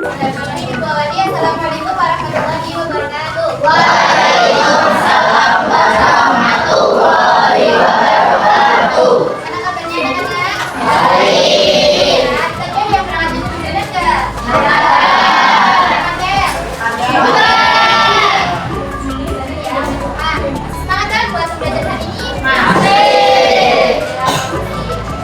Assalamualaikum warahmatullahi wabarakatuh. Waalaikumsalam warahmatullahi wabarakatuh. Mana kabarnya anak-anak? Baik. Nah, tadi ada yang berangkat itu benar nggak? Benar. Semangat kan buat belajar hari ini? Masih.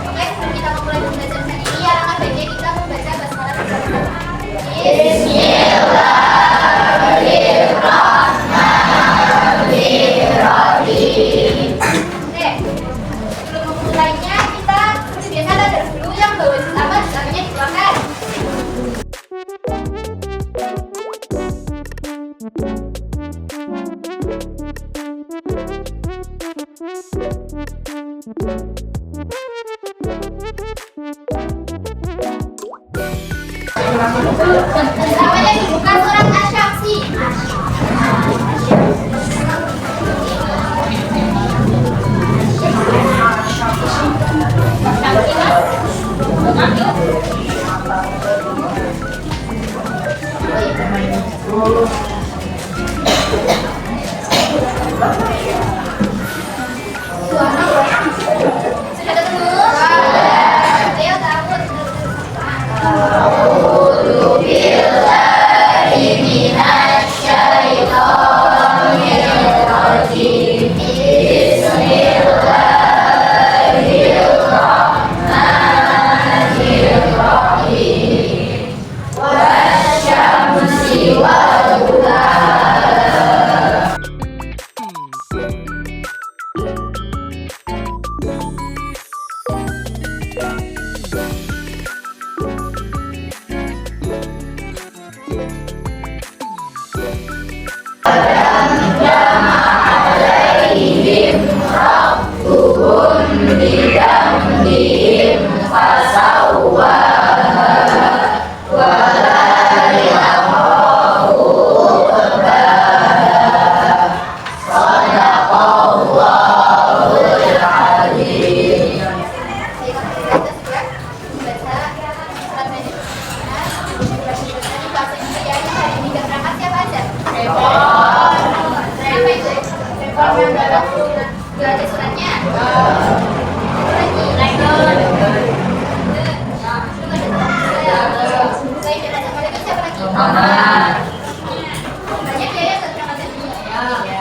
Oke, sebelum kita memulai pembelajaran hari ini, alangkah baiknya kita membaca basmalah bersama-sama. Bismillahirrahmanirrahim. Oke, sebelum memulainya kita seperti biasa ada dulu yang bawa jus apa, jus apanya dikeluarkan. Namanya dibuka surat Asy-Syamsi. Sudah ketemu? Ayo takut. Billahi minasyaitonirrajim. Bismillahirrahmanirrahim. Wasyamsi wadduhaha. Alaihim rabbuhum bidamdihim fasawwaha wa la yakhafu uqbaha. Shadaqallahul azim. Banyak ya yang terangkat ini. Apa lagi?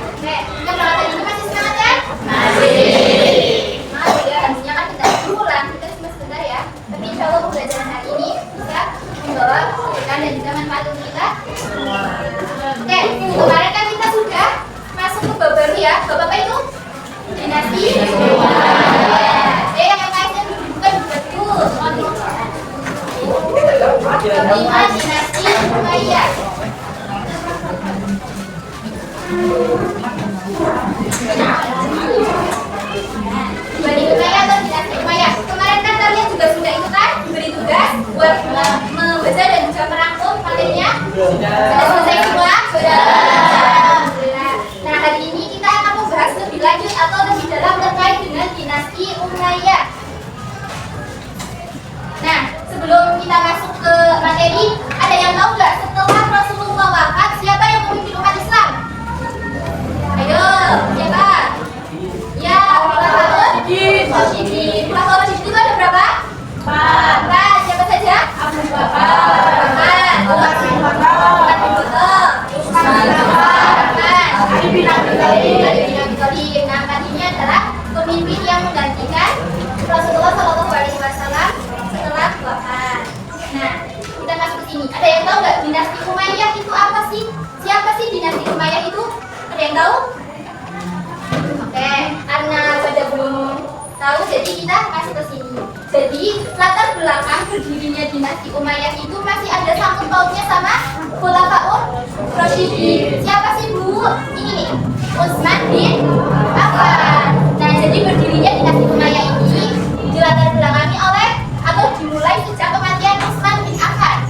Oke, kita berangkat ini masih semangat ya? Semangat ya, harusnya kan kita pulang, kita cuma sebentar ya. Tapi insya Allah pembelajaran hari ini bisa membawa kebaikan dan juga manfaat untuk kita. Oke, kemarin kan kita sudah masuk ke bab baru ya. Bab apa itu? Dinasti. Yang lainnya dibuka juga dulu. Kelima, dinasti Umayyah. Bani Umayyah atau dinasti Umayyah. Kemarin kan kalian juga sudah itu kan beri tugas buat membaca dan juga merangkum materinya. Sudah selesai semua? Sudah. Alhamdulillah. Nah, hari ini kita akan membahas lebih lanjut atau lebih dalam terkait dengan dinasti Umayyah. Nah, sebelum kita masuk ke materi, ada yang tahu nggak setelah Rasulullah wafat siapa yang memimpin umat Islam? Ayo, siapa? Ya, Rasyidin. Khulafaur Rasyidin itu ada berapa? 4. Siapa saja? Abu Bakar, Umar bin Khattab, Utsman bin Affan, Ali bin Abi Thalib. Nah, ini adalah pemimpin yang menggantikan Rasulullah SAW setelah wafat. Nah, kita masuk ke sini. Ada yang tahu nggak dinasti Umayyah itu apa sih? Siapa sih dinasti Umayyah itu? Ada yang tahu? Oke, karena pada belum tahu, jadi kita masuk ke sini. Jadi latar belakang berdirinya dinasti Umayyah itu masih ada sangkut pautnya sama Khulafaur Rasyidin. Siapa sih Bu? Ini nih, Utsman bin Affan. Nah, jadi berdirinya dinasti Umayyah ini dilatar belakangi oleh atau dimulai sejak kematian Utsman bin Affan.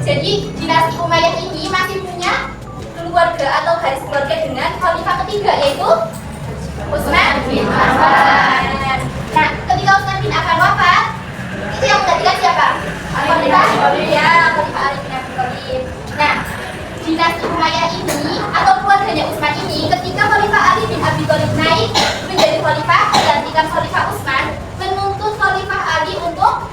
Jadi dinasti Umayyah ini masih punya keluarga atau garis keluarga dengan khalifah ketiga, yaitu Utsman bin Affan. Nah, ketika Utsman bin Affan wafat, itu yang menggantikan siapa? Khalifah Ali bin Abi Thalib. Nah, dinasti Umayyah ini atau keluarganya Utsman ini, ketika Khalifah Ali bin Abi Thalib naik menjadi khalifah, menggantikan Khalifah Utsman, menuntut Khalifah Ali untuk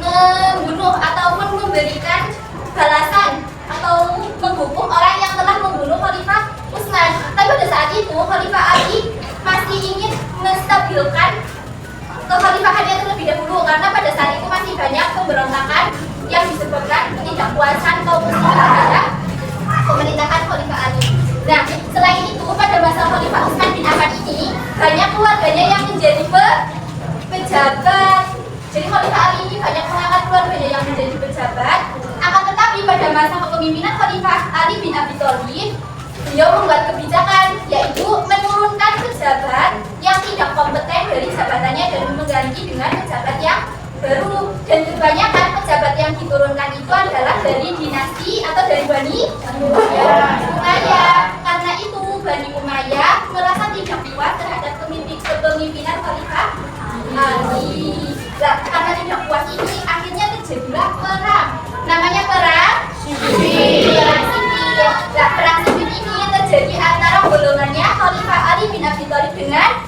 membunuh ataupun memberikan balasan atau menghukum orang yang telah membunuh Khalifah Utsman. Tapi pada saat itu Khalifah Ali masih ingin menstabilkan kekhalifahannya terlebih dahulu, karena pada saat itu masih banyak pemberontakan yang disebabkan ketidakpuasan kaum muslimin terhadap pemerintahan Khalifah Ali. Nah, selain itu pada masa Khalifah Utsman bin Affan ini banyak keluarganya yang menjadi pejabat. Jadi Khalifah Ali ini banyak mengangkat keluarganya yang menjadi pejabat. Akan tetapi pada masa kepemimpinan Khalifah Ali bin Abi Thalib, beliau membuat kebijakan yaitu menurunkan pejabat yang tidak kompeten dari jabatannya dan mengganti dengan pejabat yang baru. Dan kebanyakan pejabat yang diturunkan itu adalah dari dinasti atau dari Bani Umayyah. Karena itu Bani Umayyah merasa tidak puas terhadap kepemimpinan Khalifah Ali. Nah, karena tidak puas ini akhirnya terjadilah perang. Namanya perang sipil. Nah, perang sipil ini terjadi antara golongannya Khalifah Ali bin Abi Thalib dengan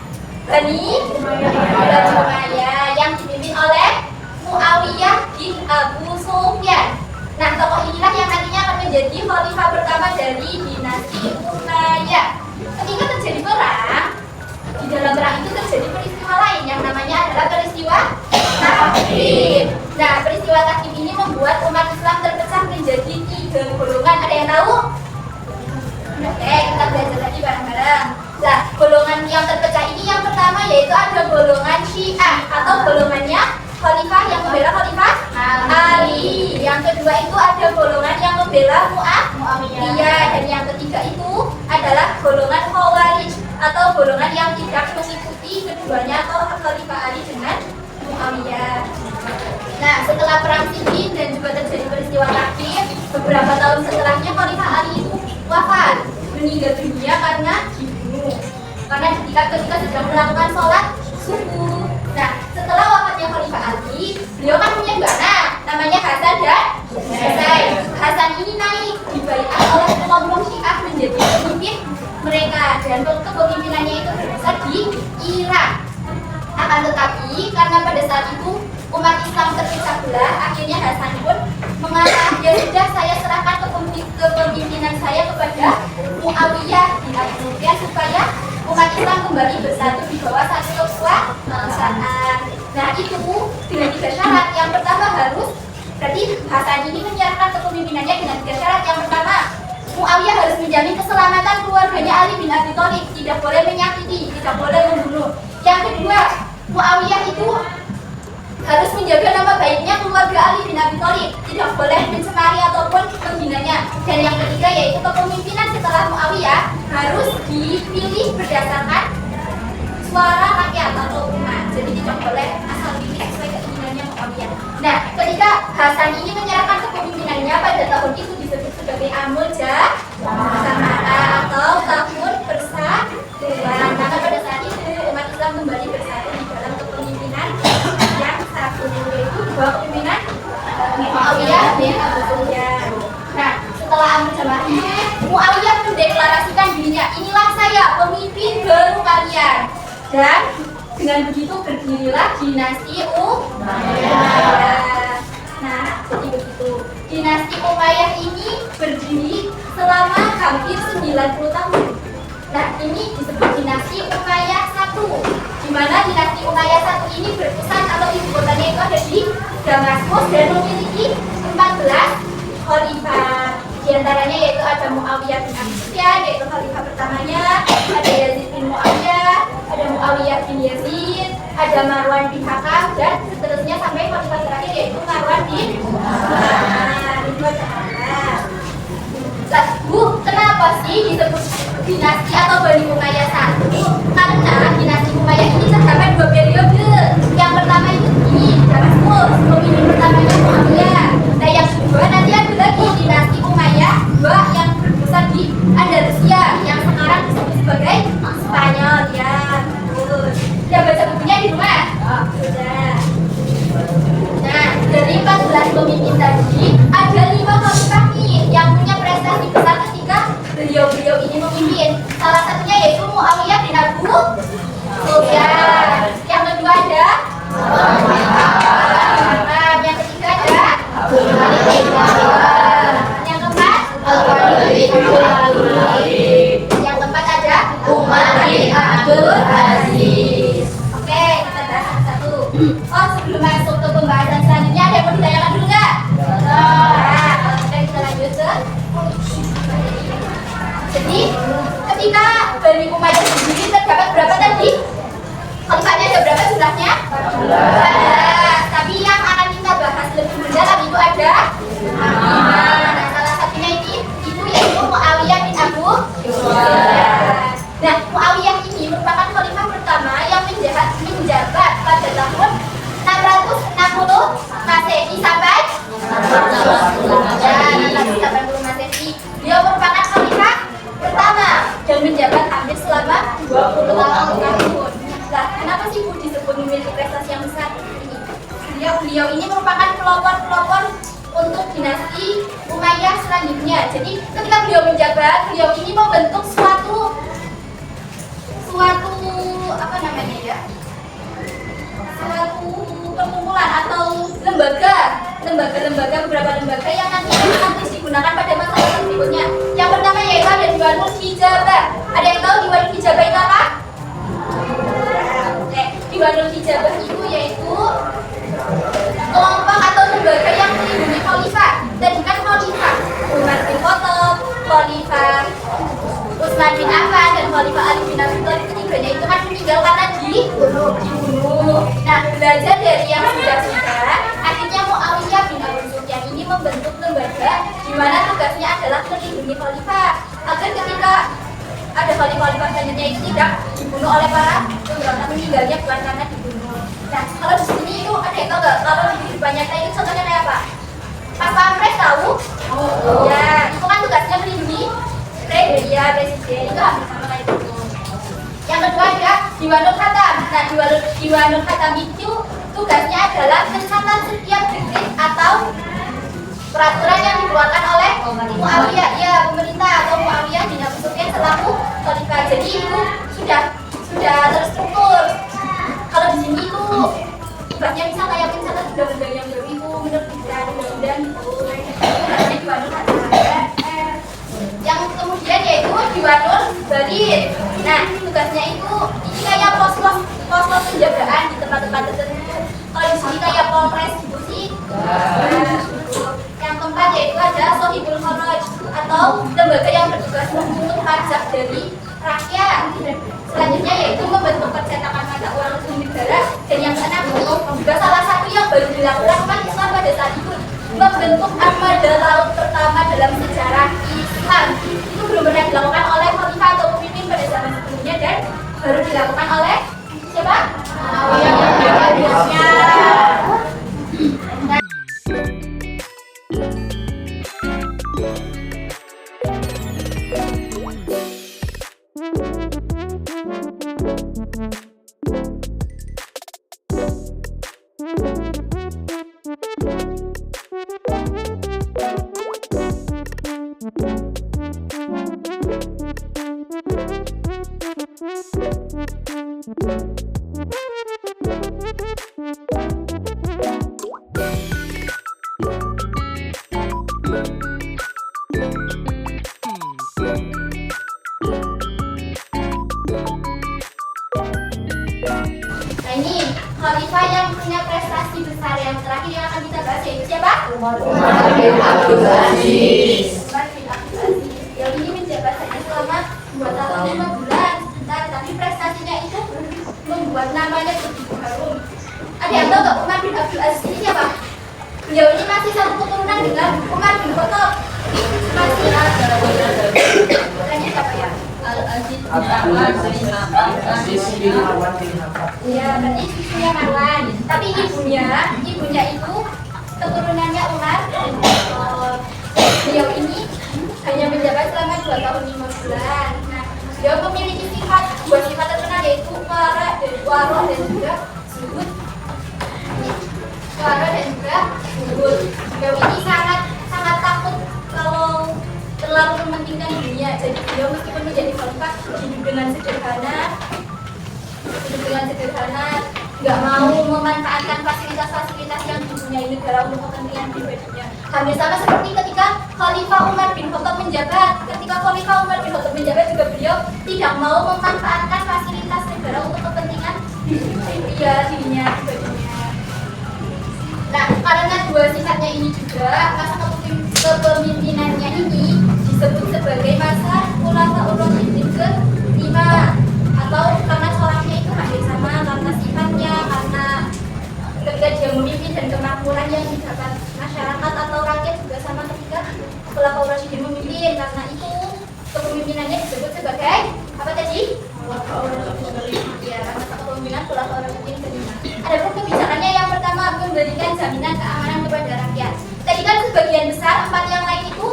Bani Umayyah yang dipimpin oleh Muawiyah bin Abu Sufyan. Nah, tokoh inilah yang nantinya akan menjadi khalifah pertama dari dinasti Umayyah. Ketika terjadi perang, di dalam perang itu terjadi peristiwa lain yang namanya adalah peristiwa Takhrim. Nah, peristiwa Takhrim ini membuat umat Islam terpecah menjadi 3 golongan. Ada yang tahu? Oke, kita belajar lagi bareng-bareng. Nah, golongan yang terpecah ini yang pertama yaitu ada golongan Syiah atau golongannya Khalifah yang membela Khalifah Ali. Yang kedua itu ada golongan yang membela Muawiyah. Dan yang ketiga itu adalah golongan Khawarij atau golongan yang tidak mengikuti keduanya atau Khalifah Ali dengan Muawiyah. Nah, setelah perang Siffin dan juga terjadi peristiwa Takhrim, beberapa tahun setelahnya Khalifah Ali itu wafat, meninggal dunia karena dibunuh. Karena ketika sedang melakukan sholat subuh. Nah, setelah wafatnya Khalifah Ali, beliau kan punya 2 anak, namanya Hasan dan Husain. Hasan ini naik dibaiat oleh kelompok Syiah menjadi pemimpin mereka, dan kepemimpinannya itu berpusat di Irak. Akan tetapi karena pada saat itu umat Islam terpecah belah, akhirnya Hasan pun mengatakan, ya sudah, saya serahkan kepemimpinan saya kepada Muawiyah bin Abi Sufyan supaya umat Islam kembali bersatu di bawah satu kekuasaan. Nah, itu dengan 3 syarat. Yang pertama harus, berarti Hasan ini menyerahkan kepemimpinannya dengan 3 syarat. Yang pertama, Muawiyah harus menjamin keselamatan keluarganya Ali bin Abi Thalib, tidak boleh menyakiti, tidak boleh membunuh. Yang kedua, Muawiyah itu harus menjaga nama baiknya keluarga Ali bin Abi Thalib, tidak boleh mencemari ataupun menghinanya. Dan yang ketiga yaitu kepemimpinan setelah Muawiyah harus dipilih berdasarkan suara rakyat atau umat. Jadi tidak boleh asal pilih sesuai keinginannya Muawiyah. Nah, ketika Hasan ini menyerahkan kepemimpinannya pada tahun itu disebut sebagai Amul Jamaah atau tahun persatuan. Karena pada saat itu umat Islam kembali bersatu di dalam kepemimpinan yang satu, yaitu di bawah kepemimpinan Muawiyah bin Abu Sufyan. Nah, setelah Amul Jamaah ini, Muawiyah mendeklarasikan dirinya, inilah saya pemimpin baru kalian. Dan dengan begitu berdirilah dinasti Umayyah. Nah, jadi begitu. Dinasti Umayyah ini berdiri selama hampir 90 tahun. Nah, ini disebut dinasti Umayyah I, di mana dinasti Umayyah I ini berpusat atau ibu kotanya itu ada di Damaskus dan memiliki 14 khalifah. Di antaranya yaitu ada Muawiyah bin Abi Sufyan, yaitu khalifah pertamanya, ada Yazid bin Muawiyah, ada Muawiyah bin Yazid, ada Marwan bin Hakam, dan seterusnya sampai khalifah terakhir yaitu Marwan bin Bu, kenapa sih disebut dinasti atau Bani Umayyah I? Karena dinasti Umayyah ini terdapat 2 periode. Yang pertama itu di Damaskus, pemimpin pertamanya Muawiyah. Nah, yang kedua nanti ada lagi dinasti Umayyah II yang berpusat di Andalusia, yang sekarang disebut sebagai Spanyol. Ya, betul. Sudah baca bukunya di rumah? 11. Tapi yang akan kita bahas lebih mendalam itu ada 5. Nah, salah satunya itu yaitu Muawiyah bin Abu Sufyan. Nah, Muawiyah ini merupakan khalifah pertama yang menjabat pada tahun 660 Masehi sampai 680 Masehi. Dia merupakan khalifah pertama dan menjabat hampir selama 28 tahun. Nah, kenapa sih Bu disebut memiliki prestasi yang besar ini? Beliau ini merupakan pelopor untuk dinasti Umayyah selanjutnya. Jadi ketika beliau menjabat, beliau ini membentuk suatu apa namanya ya? Suatu perkumpulan atau beberapa lembaga yang nanti akan terus digunakan pada masa berikutnya. Yang pertama yaitu ada Diwanul Hijabah. Ada yang tahu Diwanul Hijabah itu apa? Diwanul Hijabah itu yaitu kelompok atau lembaga yang melindungi khalifah. Dan bukan khalifah Umar bin Khattab, khalifah Utsman bin Affan, dan khalifah Ali bin Abi Thalib. Ketiganya itu kan meninggal karena dibunuh. Nah, belajar dari yang sudah-sudah, akhirnya Muawiyah bin Abu Sufyan ini membentuk lembaga di mana tugasnya adalah melindungi khalifah agar ketika ada khalifah selanjutnya itu tidak dibunuh oleh para pemberontak, meninggalnya bukan karena dibunuh. Nah, kalau di sini itu ada yang tahu nggak? Kalau di banyak itu contohnya kayak apa? Pas Pampres tahu? Ya, itu kan tugasnya melindungi presiden, itu hampir sama kayak itu. Yang kedua ada Diwanul Khatam. Nah, Diwanul Khatam itu tugasnya adalah mencatat setiap dekret atau peraturan yang dikeluarkan oleh Muawiyah, ya pemerintah atau Muawiyah bin Abu Sufyan selaku khalifah. Jadi itu sudah terstruktur. Kalau di sini itu tugasnya misal kayak mencatat undang-undang yang baru itu, menerbitkan undang-undang itu. Namanya Diwanul Khatam. Yang kemudian yaitu Diwanul Barid. Nah, tugasnya itu ini kayak pos-pos penjagaan di tempat-tempat tertentu. Kalau di sini kayak Polres gitu sih. Yang keempat yaitu ada Sohibul Kharaj atau lembaga yang bertugas memungut pajak dari rakyat. Selanjutnya yaitu membentuk percetakan mata uang resmi negara. Dan yang keenam juga salah satu yang baru dilakukan umat Islam pada saat itu, membentuk armada laut pertama dalam sejarah Islam. Itu belum pernah dilakukan oleh khalifah atau pemimpin pada zaman sebelumnya dan baru dilakukan oleh siapa? Muawiyah. Nah, ini khalifah yang punya prestasi besar yang terakhir yang akan kita bahas yaitu siapa? Umar bin Abdul Aziz. Umar bin Abdul Aziz. Yang ini menjabat hanya selama 2 tahun 5 bulan sebentar, tapi prestasinya itu membuat namanya begitu harum. Ada yang tahu nggak Umar bin Abdul Aziz ini siapa? Beliau ini masih satu keturunan dengan Umar bin Khattab. Masih ada. Bukannya siapa ya? Al-Aziz bin Marwan. Ya, berarti cucunya Marwan. Tapi ibunya itu keturunannya Umar bin Khattab. Beliau ini hanya menjabat selama 2 tahun 5 bulan. Nah, beliau memiliki dua sifat terkenal yaitu waro dan juga zuhud. Waro dan juga zuhud. Beliau ini sangat takut kalau terlalu mementingkan dunia. Jadi beliau meskipun menjadi khalifah hidup dengan sederhana, nggak mau memanfaatkan fasilitas-fasilitas yang dipunyai negara untuk kepentingan pribadinya. Hampir sama seperti ketika Khalifah Umar bin Khattab menjabat. Ketika Khalifah Umar bin Khattab menjabat juga beliau tidak mau memanfaatkan fasilitas negara untuk kepentingan dirinya pribadinya. Nah, karena dua sifatnya ini juga, masa kepemimpinannya ini disebut sebagai masa Khulafaur Rasyidin ke-5, atau karena coraknya itu hampir sama, karena sifatnya, karena yang memimpin dan kemakmuran yang didapat masyarakat atau rakyat juga sama ketika Khulafaur Rasyidin memimpin. Karena itu kepemimpinannya disebut sebagai apa tadi? Ya, masa kepemimpinan Khulafaur Rasyidin kelima. Adapun kebijakannya yang pertama memberikan jaminan keamanan kepada rakyat. Tadi kan sebagian besar 4 yang lain itu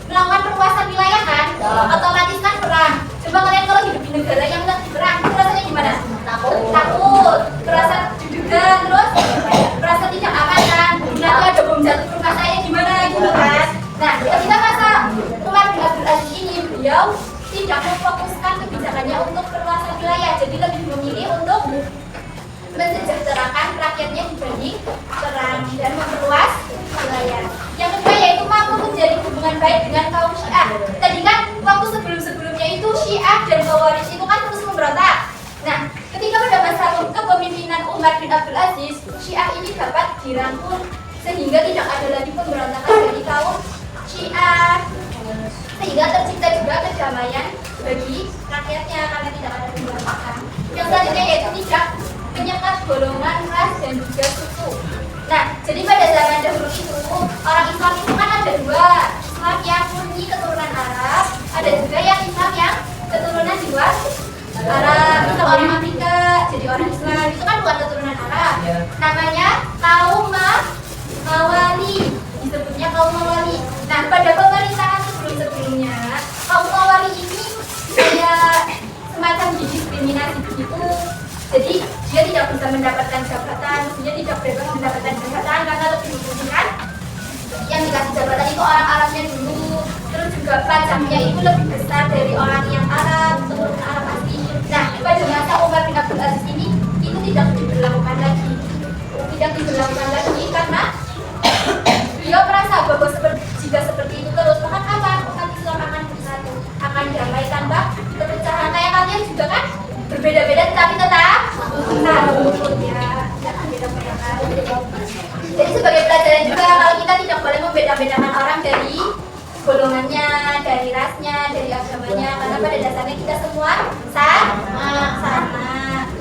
melakukan perluasan wilayah kan, otomatis kan perang. Coba kalian kalau hidup di negara yang lagi perang, itu rasanya gimana? Takut, merasa diduga, terus merasa tidak aman kan. Nanti ada bom jatuh ke rumah saya gimana gitu kan. Nah, ketika masa Umar bin Abdul Aziz ini, beliau tidak memfokuskan kebijakannya untuk perluasan wilayah, jadi lebih memilih untuk mensejahterakan rakyatnya dibanding perang dan memperluas wilayah. Yang kedua yaitu mampu menjalin hubungan baik dengan kaum Syiah. Tadi kan waktu sebelum-sebelumnya itu Syiah dan Khawarij itu kan terus memberontak. Nah, ketika pada masa kepemimpinan Umar bin Abdul Aziz, Syiah ini dapat dirangkul sehingga tidak ada lagi pemberontakan dari kaum Syiah, sehingga tercipta juga kedamaian bagi rakyatnya karena tidak ada pemberontakan. Yang selanjutnya yaitu tidak menyekat golongan, ras, dan juga suku. Nah, jadi pada zaman dahulu itu orang Islam itu kan ada dua, Islam yang murni keturunan Arab, ada juga yang Islam yang keturunan di luar Arab. Misal orang Afrika jadi orang Islam itu kan bukan keturunan Arab. Namanya kaum Mawali, disebutnya kaum Mawali. Nah, pada pemerintahan sebelumnya kaum Mawali ini kayak semacam didiskriminasi begitu. Jadi dia tidak bisa mendapatkan jabatan, dia tidak bebas mendapatkan jabatan karena lebih membutuhkan yang dikasih jabatan itu orang Arabnya dulu. Terus juga pajaknya itu lebih besar dari orang yang Arab, keturunan Arab asli. Nah, pada masa Umar bin Abdul Aziz ini itu tidak diberlakukan lagi, karena beliau merasa bahwa jika seperti itu terus maka apa? Umat Islam akan bersatu, akan damai tanpa perpecahan. Kayak kalian juga kan berbeda-beda tetapi tetap satu ya, jangan beda-bedakan. Jadi sebagai pelajaran juga kalau kita tidak boleh membeda-bedakan orang dari golongannya, dari rasnya, dari agamanya, karena pada dasarnya kita semua sama.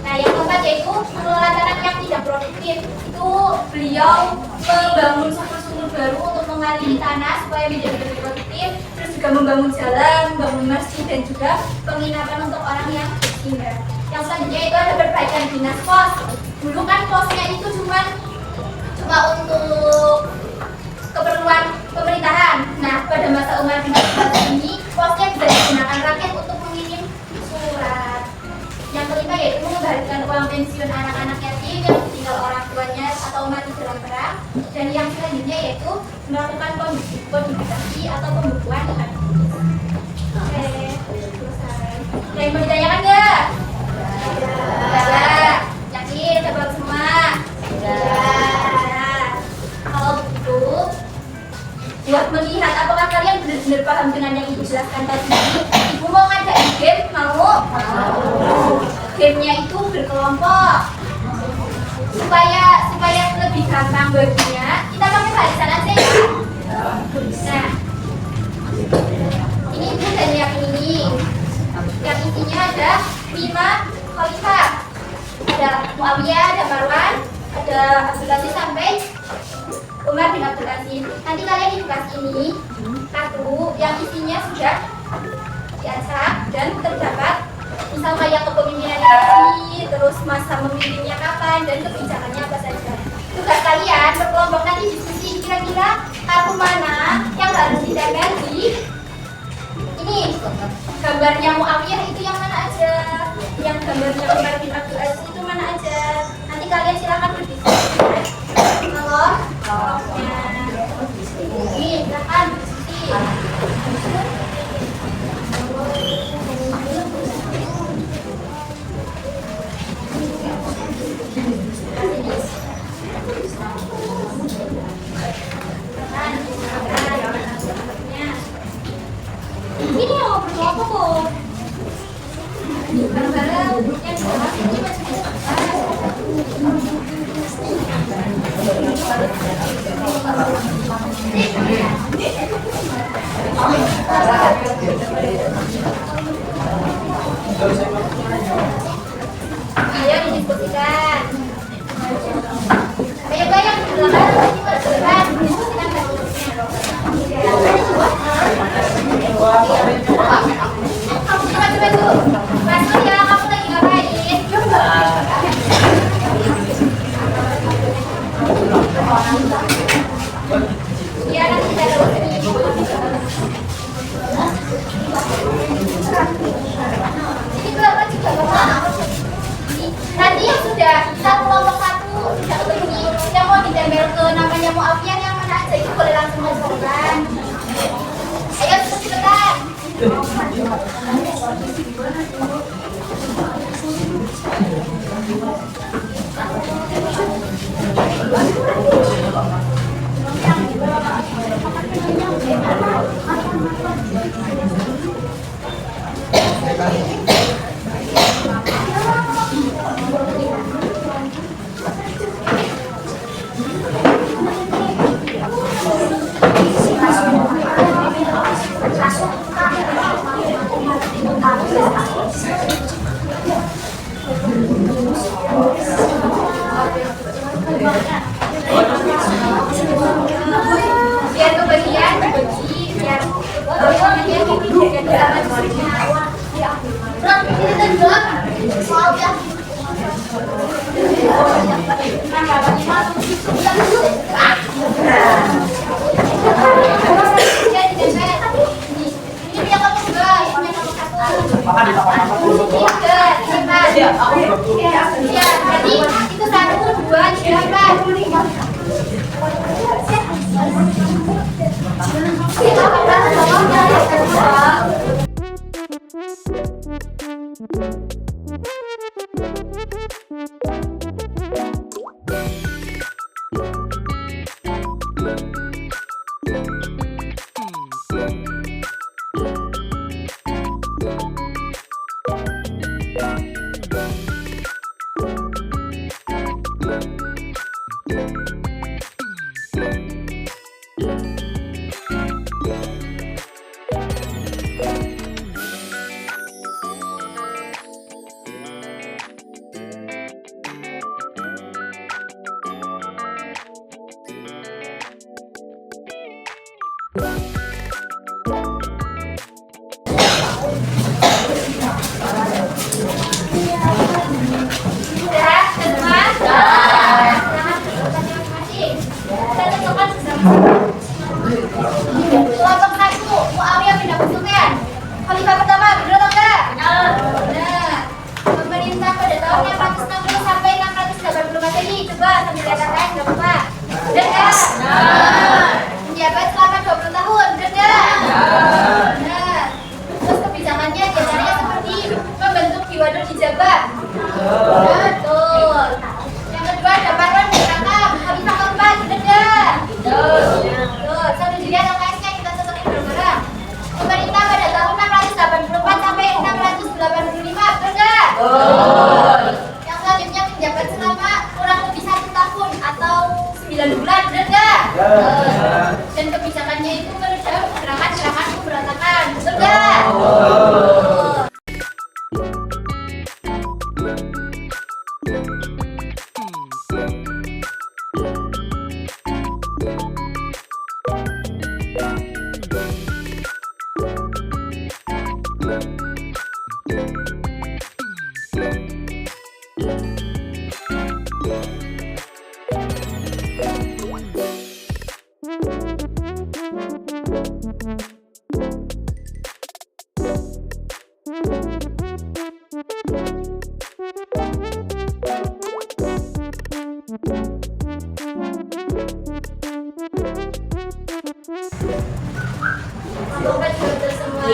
Nah, yang keempat yaitu mengelola tanah yang tidak produktif. Itu beliau membangun sumur-sumur baru untuk mengaliri tanah supaya menjadi lebih produktif, terus juga membangun jalan, membangun masjid dan juga penginapan untuk orang yang bersinggah. Yang selanjutnya itu ada perbaikan dinas pos. Dulu kan posnya itu cuma untuk keperluan pemerintahan. Nah, pada masa Umar bin Abdul Aziz ini posnya bisa digunakan rakyat untuk mengirim surat. Yang kelima yaitu mengembalikan uang pensiun anak-anak yatim yang ditinggal orang tuanya atau mati dalam perang. Dan yang selanjutnya yaitu melakukan kodifikasi atau pembukuan hadis. Oke, selesai. Ada yang mau ditanyakan nggak? Ya, yakin jawab semua. Kalau begitu, buat melihat apakah kalian benar-benar paham dengan yang ibu jelaskan tadi, ibu mau ngadain game, mau? Gamenya itu berkelompok supaya lebih gampang baginya. Kita pakai barisan aja ya. Nah, ini ibu dan yang ini, yang isinya ada 5 khalifah. Ada Muawiyah, ada Marwan, ada Abdul Aziz sampai Umar bin Abdul Aziz. Nanti kalian di kelas ini kartu yang isinya sudah diacak dan terdapat misal kayak kepemimpinan ini, terus masa memimpinnya kapan dan kebijakannya apa saja. Tugas kalian berkelompok nanti diskusi kira-kira kartu mana yang harus ditempel di ini. Gambarnya Muawiyah itu yang mana aja, yang gambarnya Umar bin Abdul Aziz itu mana aja. Nanti kalian silakan berdiskusi. Kalau ini silakan berdiskusi. Ini yang mau berdoa apa kok? Barang-barang yang dibahas ini ayo didiskusikan. Ayo Biar kebagian bagi biar jadi itu 1, 2, Kelompok 1, Muawiyah bin Abu Sufyan. Khalifah pertama, benar atau enggak? Benar. Pemerintah pada tahun 460 sampai 680 Masehi. Coba sambil katakan, enggak apa-apa. Benar enggak? Menjabat selama 20 tahun, benar enggak? Benar. Terus kebijakannya diantaranya seperti membentuk Diwanul Hijabah. Betul. Yang kedua ada Marwan bin Hakam, Khalifah keempat, benar enggak? Betul. Satu dilihat LKS-nya kita sesuai bareng-bareng. Pemerintah pada tahun 684 sampai 685, benar enggak? Yang selanjutnya menjabat selama kurang lebih 1 tahun atau 9 bulan, benar enggak? Dan kebijakannya itu meredam gerakan-gerakan pemberontakan, betul enggak? Semoga jodoh semua.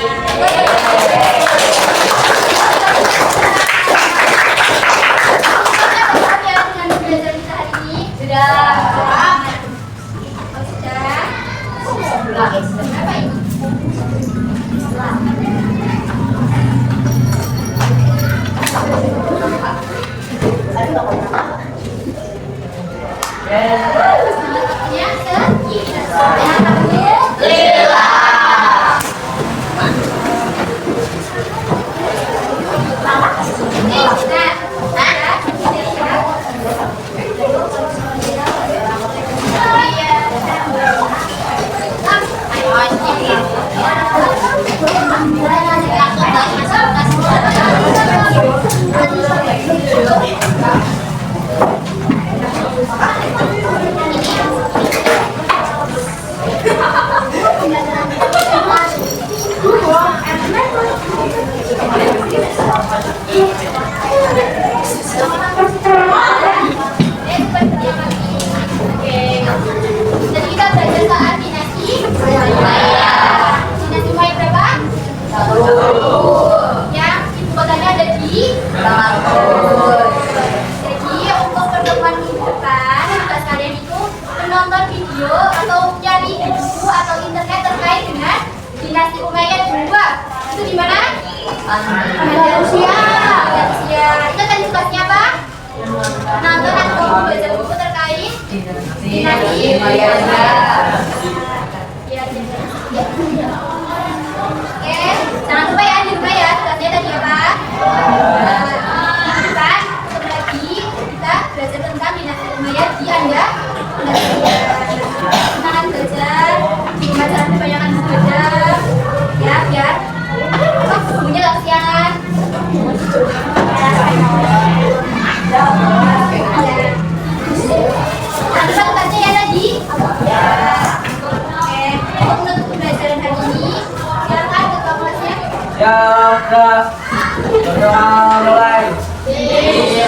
dinasti Umayyad 2 itu di mana? Andalusia. Kita tadi tugasnya apa? Nonton atau belajar buku terkait dinasti Umayyad. Oke, jangan lupa ya di rumah ya. Tugasnya tadi apa? Kan sebentar lagi kita belajar tentang dinasti Umayyad di Andalusia. Semangat belajar. Di rumah jangan kebanyakan belajar. Ya, biar bukunya gak kesiangan. Jangan lupa tugasnya ya tadi. Oke, untuk menutup pembelajaran hari ini, silakan ketua kelasnya. Ya, udah. Berdoa mulai. Terima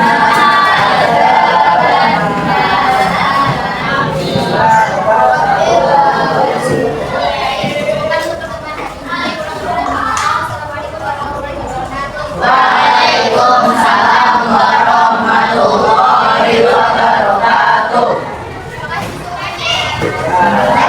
kasih semuanya.